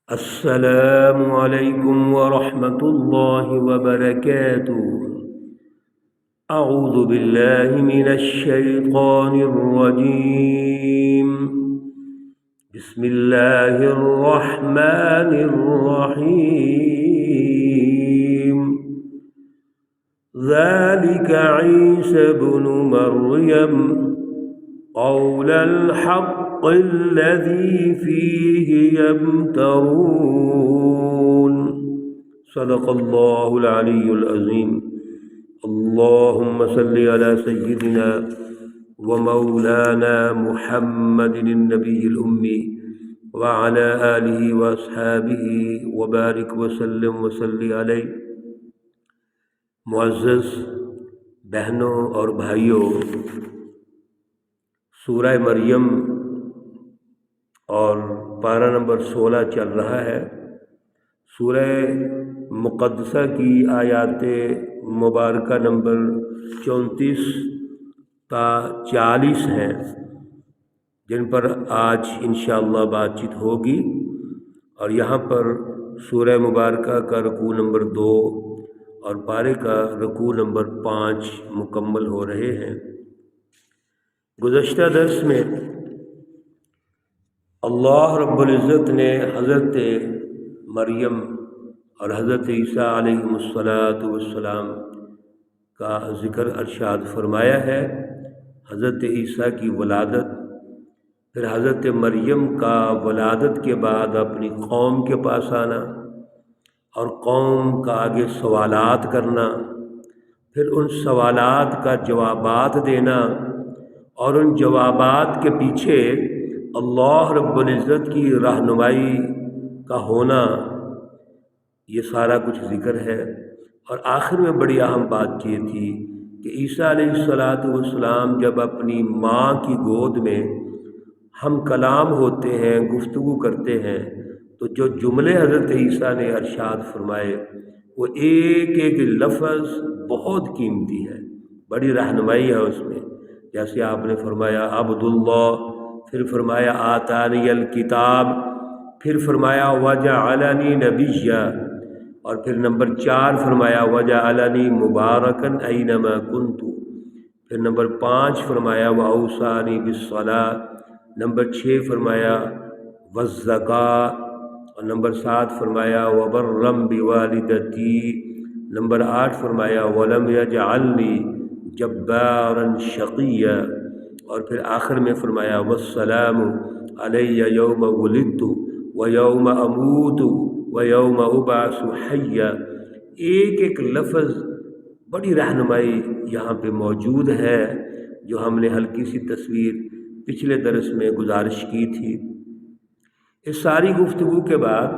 السلام علیکم ورحمۃ اللہ وبرکاتہ۔ اعوذ باللہ من الشیطان الرجیم، بسم اللہ الرحمن الرحیم۔ ذلك عیسی ابن مریم قول الحق الذي فيه يمترون۔ صدق اللہ العلی العظیم۔ اللهم صل على سيدنا ومولانا محمد النبي الأمي وعلى آله وأصحابه وبارك وسلم وصل عليه۔ معزز بہنوں اور بھائیوں، سورہ مریم اور پارہ نمبر 16 چل رہا ہے۔ سورہ مقدسہ کی آیات مبارکہ نمبر 34 تا 40 ہیں، جن پر آج انشاءاللہ بات چیت ہوگی، اور یہاں پر سورہ مبارکہ کا رکوع نمبر 2 اور پارے کا رکوع نمبر 5 مکمل ہو رہے ہیں۔ گزشتہ درس میں اللہ رب العزت نے حضرت مریم اور حضرت عیسیٰ علیہ السلام کا ذکر ارشاد فرمایا ہے۔ حضرت عیسیٰ کی ولادت، پھر حضرت مریم کا ولادت کے بعد اپنی قوم کے پاس آنا اور قوم کا آگے سوالات کرنا، پھر ان سوالات کا جوابات دینا، اور ان جوابات کے پیچھے اللہ رب العزت کی رہنمائی کا ہونا، یہ سارا کچھ ذکر ہے۔ اور آخر میں بڑی اہم بات یہ تھی کہ عیسیٰ علیہ السلام جب اپنی ماں کی گود میں ہم کلام ہوتے ہیں، گفتگو کرتے ہیں، تو جو جملے حضرت عیسیٰ نے ارشاد فرمائے، وہ ایک ایک لفظ بہت قیمتی ہے، بڑی رہنمائی ہے اس میں۔ جیسے آپ نے فرمایا عبداللہ، پھر فرمایا آتانی الکتاب، پھر فرمایا وجعلنی نبیا، اور پھر نمبر 4 فرمایا وجعلنی مبارکا اینما کنت، پھر نمبر 5 فرمایا واوصانی بالصلاۃ، نمبر 6 فرمایا والزکاۃ، اور نمبر 7 فرمایا وبرا بوالدتی، نمبر 8 فرمایا ولم یجعلنی جبارا شقیا، اور پھر آخر میں فرمایا والسلام علی یوم ولدت ویوم اموت ویوم ابعث حیا۔ ایک ایک لفظ بڑی رہنمائی یہاں پہ موجود ہے، جو ہم نے ہلکی سی تصویر پچھلے درس میں گزارش کی تھی۔ اس ساری گفتگو کے بعد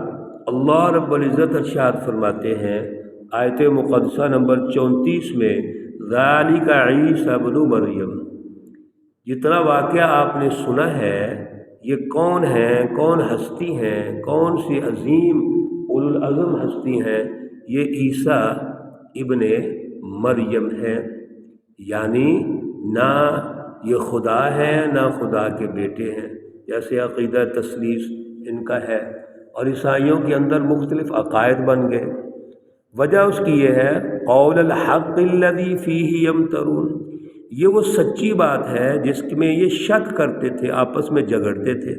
اللہ رب العزت ارشاد فرماتے ہیں آیت مقدسہ نمبر 34 میں، ذالک عیسی ابن مریم۔ جتنا واقعہ آپ نے سنا ہے، یہ کون ہیں، کون ہستی ہیں، کون سی عظیم اولوالعزم ہستی ہیں؟ یہ عیسیٰ ابن مریم ہے، یعنی نہ یہ خدا ہے نہ خدا کے بیٹے ہیں، جیسے عقیدہ تثلیث ان کا ہے، اور عیسائیوں کے اندر مختلف عقائد بن گئے۔ وجہ اس کی یہ ہے قول الحق الذی فیہ یمترون، یہ وہ سچی بات ہے جس میں یہ شک کرتے تھے، آپس میں جھگڑتے تھے۔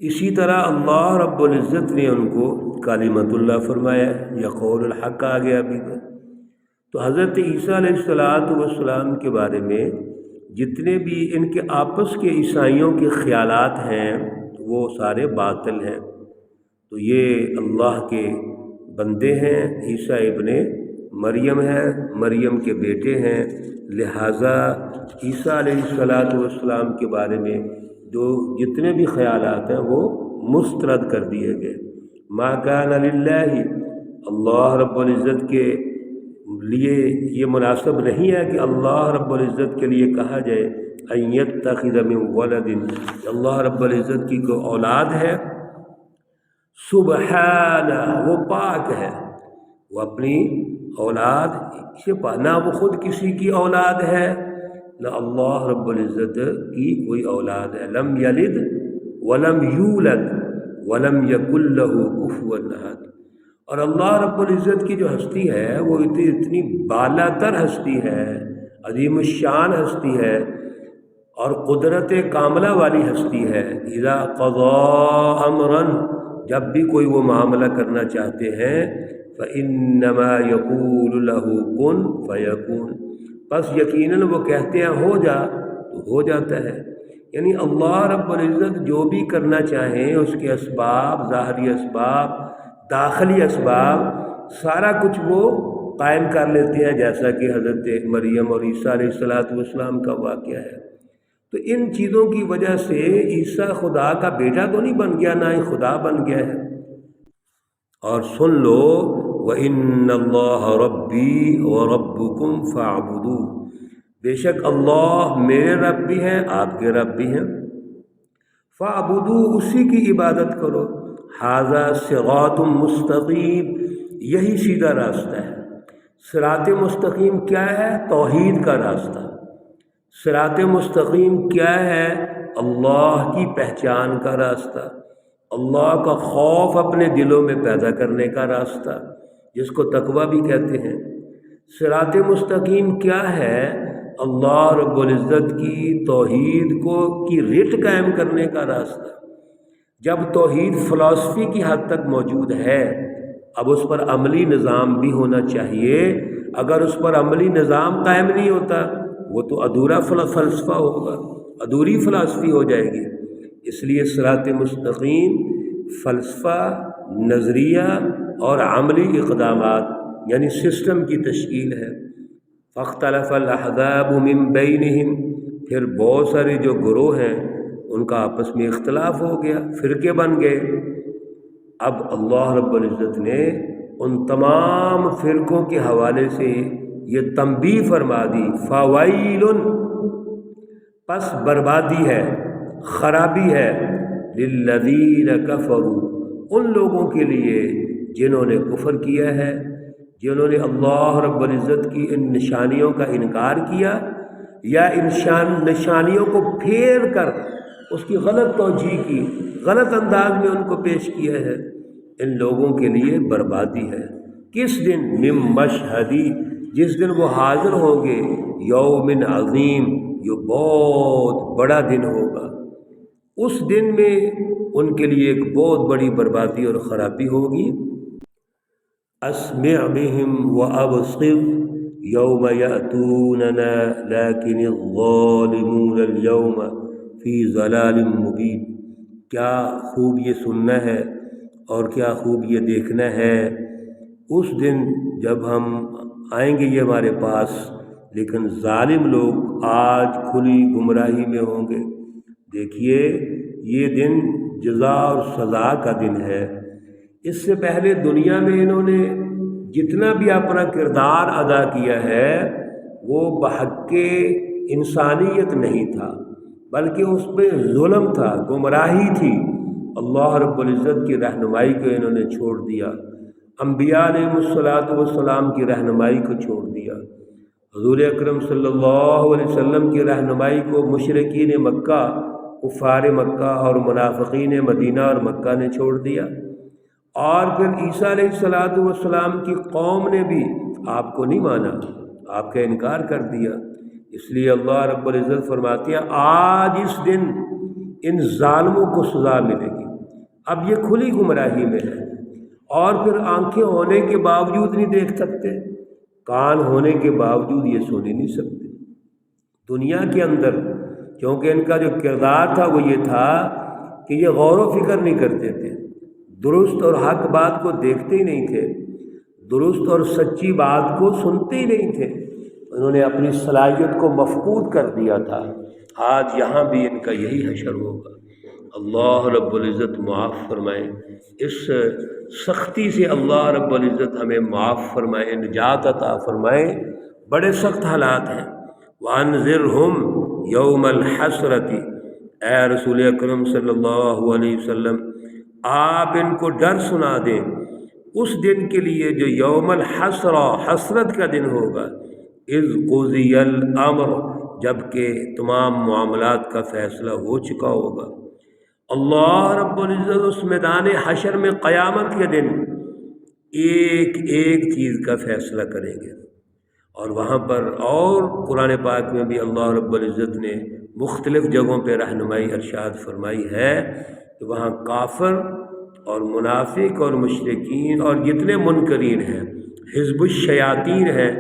اسی طرح اللہ رب العزت نے ان کو کلمۃ اللہ فرمایا، یا قول الحق آ گیا ابھی میں۔ تو حضرت عیسیٰ علیہ السلام کے بارے میں جتنے بھی ان کے آپس کے عیسائیوں کے خیالات ہیں، وہ سارے باطل ہیں۔ تو یہ اللہ کے بندے ہیں، عیسیٰ ابن مریم ہے، مریم کے بیٹے ہیں، لہٰذا عیسیٰ علیہ السلام کے بارے میں جو جتنے بھی خیالات ہیں وہ مسترد کر دیے گئے۔ ما کان للہ، اللہ رب العزت کے لیے یہ مناسب نہیں ہے کہ اللہ رب العزت کے لیے کہا جائے ان یتخذ من ولد، اللہ رب العزت کی کوئی اولاد ہے۔ سبحانہ، وہ پاک ہے، وہ اپنی اولاد سے نہ وہ خود کسی کی اولاد ہے، نہ اللہ رب العزت کی کوئی اولاد ہے۔ لم یلد ولم یولد، ولم یکن لہ کفوا احد۔ اور اللہ رب العزت کی جو ہستی ہے وہ اتنی بالا تر ہستی ہے، عظیم الشان ہستی ہے اور قدرت کاملہ والی ہستی ہے۔ اذا قضا امرا، جب بھی کوئی وہ معاملہ کرنا چاہتے ہیں، فإنما یقول له کن فیکون، بس یقیناً وہ کہتے ہیں ہو جا تو ہو جاتا ہے۔ یعنی اللہ رب العزت جو بھی کرنا چاہیں اس کے اسباب، ظاہری اسباب، داخلی اسباب، سارا کچھ وہ قائم کر لیتے ہیں، جیسا کہ حضرت مریم اور عیسیٰ علیہ السلام کا واقعہ ہے۔ تو ان چیزوں کی وجہ سے عیسیٰ خدا کا بیٹا تو نہیں بن گیا، نہ ہی خدا بن گیا ہے۔ اور سن لو وَإِنَّ اللَّهَ رَبِّي وَرَبُّكُمْ فَاعْبُدُوهُ، بے شک اللہ میرے رب بھی ہیں، آپ کے رب بھی ہیں۔ فَاعْبُدُوهُ، اسی کی عبادت کرو۔ ھذا صراط مستقیم، یہی سیدھا راستہ ہے۔ صراط مستقیم کیا ہے؟ توحید کا راستہ۔ صراط مستقیم کیا ہے؟ اللہ کی پہچان کا راستہ، اللہ کا خوف اپنے دلوں میں پیدا کرنے کا راستہ، جس کو تقویٰ بھی کہتے ہیں۔ صراط مستقیم کیا ہے؟ اللہ رب العزت کی توحید کی رٹ قائم کرنے کا راستہ۔ جب توحید فلسفی کی حد تک موجود ہے، اب اس پر عملی نظام بھی ہونا چاہیے۔ اگر اس پر عملی نظام قائم نہیں ہوتا وہ تو ادھورا فلسفہ ہوگا، ادھوری فلسفی ہو جائے گی۔ اس لیے صراط مستقیم فلسفہ، نظریہ اور عملی اقدامات یعنی سسٹم کی تشکیل ہے۔ فاختلف الاحزاب من بینہم، پھر بہت سارے جو گروہ ہیں ان کا آپس میں اختلاف ہو گیا، فرقے بن گئے۔ اب اللہ رب العزت نے ان تمام فرقوں کے حوالے سے یہ تنبیہ فرما دی، فویل، پس بربادی ہے، خرابی ہے، للذین کفروا، ان لوگوں کے لیے جنہوں نے کفر کیا ہے، جنہوں نے اللہ رب العزت کی ان نشانیوں کا انکار کیا یا ان نشانیوں کو پھیر کر اس کی غلط توجیہ کی، غلط انداز میں ان کو پیش کیا ہے، ان لوگوں کے لیے بربادی ہے۔ کس دن؟ من مشہدی، جس دن وہ حاضر ہوں گے، یوم عظیم، یہ بہت بڑا دن ہوگا۔ اس دن میں ان کے لیے ایک بہت بڑی بربادی اور خرابی ہوگی۔ اسمع بہم وابصر یوم یأتوننا لیکن الظالمون اليوم فی ضلال مبین، کیا خوب یہ سننا ہے اور کیا خوب یہ دیکھنا ہے اس دن جب ہم آئیں گے یہ ہمارے پاس، لیکن ظالم لوگ آج کھلی گمراہی میں ہوں گے۔ دیکھیے یہ دن جزا اور سزا کا دن ہے۔ اس سے پہلے دنیا میں انہوں نے جتنا بھی اپنا کردار ادا کیا ہے وہ بحق انسانیت نہیں تھا، بلکہ اس میں ظلم تھا، گمراہی تھی۔ اللہ رب العزت کی رہنمائی کو انہوں نے چھوڑ دیا، انبیاء علیہ السلام کی رہنمائی کو چھوڑ دیا، حضور اکرم صلی اللہ علیہ وسلم کی رہنمائی کو مشرکین مکہ، کفار مکہ اور منافقین مدینہ اور مکہ نے چھوڑ دیا۔ اور پھر عیسیٰ علیہ السلام کی قوم نے بھی آپ کو نہیں مانا، آپ کا انکار کر دیا۔ اس لیے اللہ رب العزت فرماتے ہیں آج اس دن ان ظالموں کو سزا ملے گی۔ اب یہ کھلی گمراہی میں ہے، اور پھر آنکھیں ہونے کے باوجود نہیں دیکھ سکتے، کان ہونے کے باوجود یہ سن ہی نہیں سکتے۔ دنیا کے اندر کیونکہ ان کا جو کردار تھا وہ یہ تھا کہ یہ غور و فکر نہیں کرتے تھے، درست اور حق بات کو دیکھتے ہی نہیں تھے، درست اور سچی بات کو سنتے ہی نہیں تھے، انہوں نے اپنی صلاحیت کو مفقود کر دیا تھا۔ آج یہاں بھی ان کا یہی حشر ہوگا۔ اللہ رب العزت معاف فرمائے، اس سختی سے اللہ رب العزت ہمیں معاف فرمائے، نجات عطا فرمائے۔ بڑے سخت حالات ہیں۔ وَأَنذِرْهُمْ يَوْمَ الْحَسْرَةِ، اے رسول اکرم صلی اللہ علیہ وسلم آپ ان کو ڈر سنا دیں اس دن کے لیے جو یوم الحسرہ، حسرت کا دن ہوگا۔ اذ قضی الامر، جب کہ تمام معاملات کا فیصلہ ہو چکا ہوگا۔ اللہ رب العزت اس میدان حشر میں قیامت کے دن ایک ایک چیز کا فیصلہ کریں گے، اور وہاں پر اور قرآن پاک میں بھی اللہ رب العزت نے مختلف جگہوں پہ رہنمائی ارشاد فرمائی ہے کہ وہاں کافر اور منافق اور مشرکین اور جتنے منکرین ہیں، حزب الشیاطین ہیں،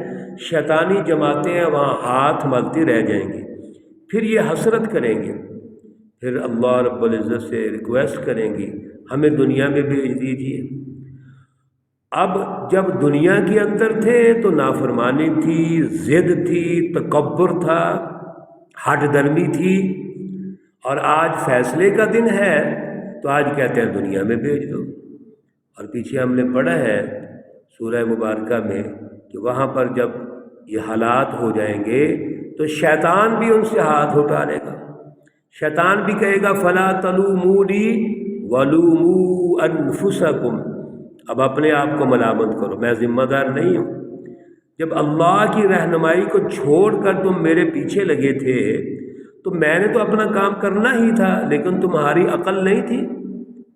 شیطانی جماعتیں ہیں، وہاں ہاتھ ملتی رہ جائیں گی۔ پھر یہ حسرت کریں گے، پھر اللہ رب العزت سے ریکویسٹ کریں گی ہمیں دنیا میں بھیج دیجیے۔ اب جب دنیا کے اندر تھے تو نافرمانی تھی، ضد تھی، تکبر تھا، ہٹ درمی تھی، اور آج فیصلے کا دن ہے تو آج کہتے ہیں دنیا میں بھیج دو۔ اور پیچھے ہم نے پڑھا ہے سورہ مبارکہ میں کہ وہاں پر جب یہ حالات ہو جائیں گے تو شیطان بھی ان سے ہاتھ اٹھا لے گا، شیطان بھی کہے گا فلا تلومونی ولوموا انفسکم، اب اپنے آپ کو ملامت کرو، میں ذمہ دار نہیں ہوں۔ جب اللہ کی رہنمائی کو چھوڑ کر تم میرے پیچھے لگے تھے تو میں نے تو اپنا کام کرنا ہی تھا، لیکن تمہاری عقل نہیں تھی،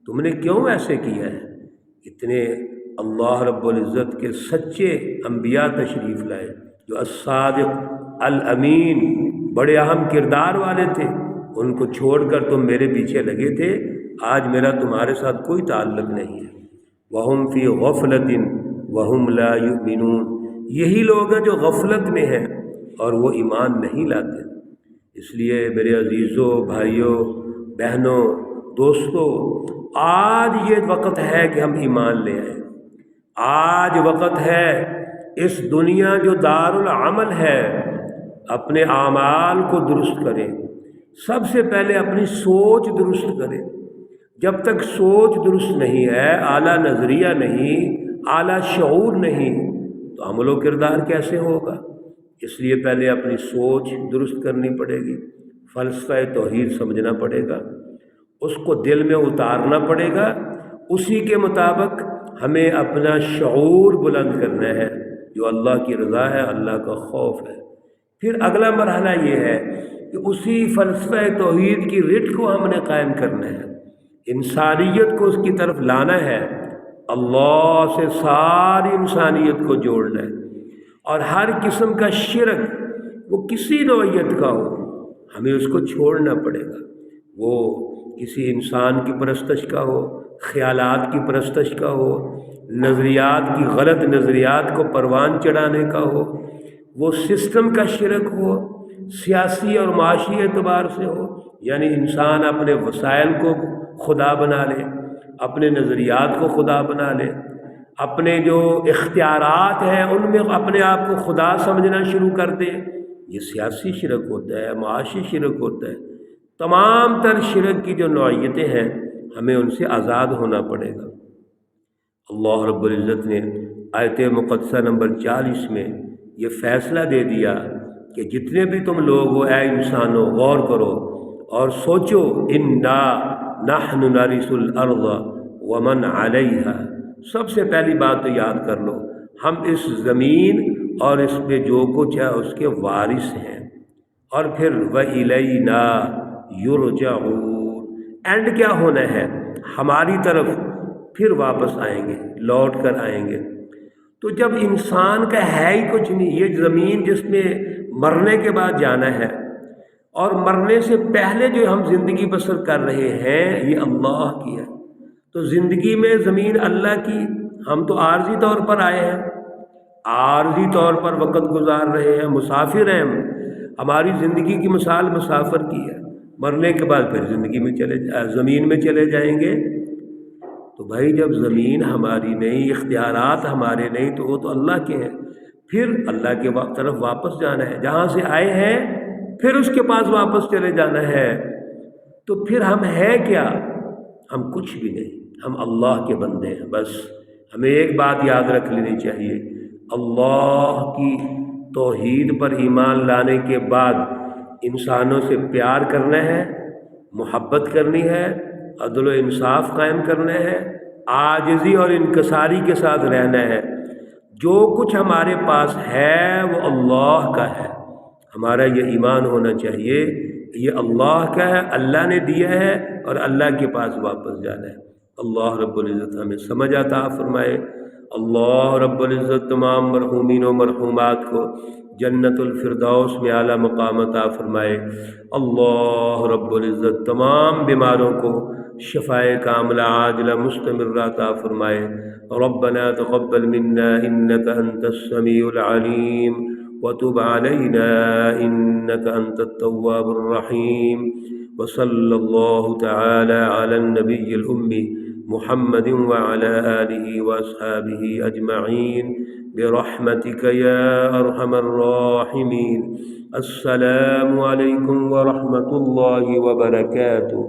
تم نے کیوں ایسے کیا ہے؟ اتنے اللہ رب العزت کے سچے انبیاء تشریف لائے جو الصادق الامین بڑے اہم کردار والے تھے، ان کو چھوڑ کر تم میرے پیچھے لگے تھے، آج میرا تمہارے ساتھ کوئی تعلق نہیں ہے۔ وَهُمْ فِي غَفْلَةٍ وَهُمْ لَا يُؤْمِنُونَ، یہی لوگ ہیں جو غفلت میں ہیں اور وہ ایمان نہیں لاتے۔ اس لیے میرے عزیزوں، بھائیوں، بہنوں، دوستوں، آج یہ وقت ہے کہ ہم ایمان لے آئیں۔ آج وقت ہے اس دنیا جو دار العمل ہے اپنے اعمال کو درست کریں، سب سے پہلے اپنی سوچ درست کریں۔ جب تک سوچ درست نہیں ہے، اعلیٰ نظریہ نہیں، اعلیٰ شعور نہیں، تو عمل و کردار کیسے ہوگا؟ اس لیے پہلے اپنی سوچ درست کرنی پڑے گی، فلسفہ توحید سمجھنا پڑے گا، اس کو دل میں اتارنا پڑے گا، اسی کے مطابق ہمیں اپنا شعور بلند کرنا ہے جو اللہ کی رضا ہے، اللہ کا خوف ہے۔ پھر اگلا مرحلہ یہ ہے کہ اسی فلسفہ توحید کی رٹ کو ہم نے قائم کرنا ہے، انسانیت کو اس کی طرف لانا ہے، اللہ سے ساری انسانیت کو جوڑنا ہے، اور ہر قسم کا شرک وہ کسی نوعیت کا ہو ہمیں اس کو چھوڑنا پڑے گا، وہ کسی انسان کی پرستش کا ہو، خیالات کی پرستش کا ہو، نظریات کی غلط نظریات کو پروان چڑھانے کا ہو، وہ سسٹم کا شرک ہو، سیاسی اور معاشی اعتبار سے ہو، یعنی انسان اپنے وسائل کو خدا بنا لے، اپنے نظریات کو خدا بنا لے، اپنے جو اختیارات ہیں ان میں اپنے آپ کو خدا سمجھنا شروع کر دے، یہ سیاسی شرک ہوتا ہے، معاشی شرک ہوتا ہے۔ تمام تر شرک کی جو نوعیتیں ہیں ہمیں ان سے آزاد ہونا پڑے گا۔ اللہ رب العزت نے آیت مقدسہ نمبر 40 میں یہ فیصلہ دے دیا کہ جتنے بھی تم لوگ ہو، اے انسانوں، غور کرو اور سوچو، انا نحن نرث الارض ومن علیہا، سب سے پہلی بات تو یاد کر لو، ہم اس زمین اور اس پہ جو کچھ ہے اس کے وارث ہیں، اور پھر وَإِلَيْنَا يُرْجَعُونَ، اینڈ کیا ہونا ہے؟ ہماری طرف پھر واپس آئیں گے، لوٹ کر آئیں گے۔ تو جب انسان کا ہے ہی کچھ نہیں، یہ زمین جس میں مرنے کے بعد جانا ہے، اور مرنے سے پہلے جو ہم زندگی بسر کر رہے ہیں یہ اللہ کی ہے، تو زندگی میں زمین اللہ کی، ہم تو عارضی طور پر آئے ہیں، عارضی طور پر وقت گزار رہے ہیں، مسافر ہیں ہماری زندگی کی مثال مسافر کی ہے، مرنے کے بعد پھر زندگی میں زمین میں چلے جائیں گے۔ تو بھائی جب زمین ہماری نہیں، اختیارات ہمارے نہیں، تو وہ تو اللہ کے ہیں، پھر اللہ کے طرف واپس جانا ہے، جہاں سے آئے ہیں پھر اس کے پاس واپس چلے جانا ہے۔ تو پھر ہم ہیں کیا؟ ہم کچھ بھی نہیں، ہم اللہ کے بندے ہیں۔ بس ہمیں ایک بات یاد رکھ لینی چاہیے، اللہ کی توحید پر ایمان لانے کے بعد انسانوں سے پیار کرنا ہے، محبت کرنی ہے، عدل و انصاف قائم کرنا ہے، عاجزی اور انکساری کے ساتھ رہنا ہے۔ جو کچھ ہمارے پاس ہے وہ اللہ کا ہے، ہمارا یہ ایمان ہونا چاہیے یہ اللہ کا ہے، اللہ نے دیا ہے اور اللہ کے پاس واپس جانا ہے۔ اللہ رب العزت ہمیں سمجھ عطا فرمائے۔ اللہ رب العزت تمام مرحومین و مرحومات کو جنت الفردوس میں اعلیٰ مقام عطا فرمائے۔ اللہ رب العزت تمام بیماروں کو شفائے کاملہ عاجلہ مستمرہ عطا فرمائے۔ ربنا تقبل منا انك انت السميع العليم وتب علينا انك انت التواب الرحيم، وصلى الله تعالى على النبي الأمي محمد وعلى آله وأصحابه أجمعين برحمتك يا أرحم الراحمين۔ السلام عليكم ورحمة الله وبركاته۔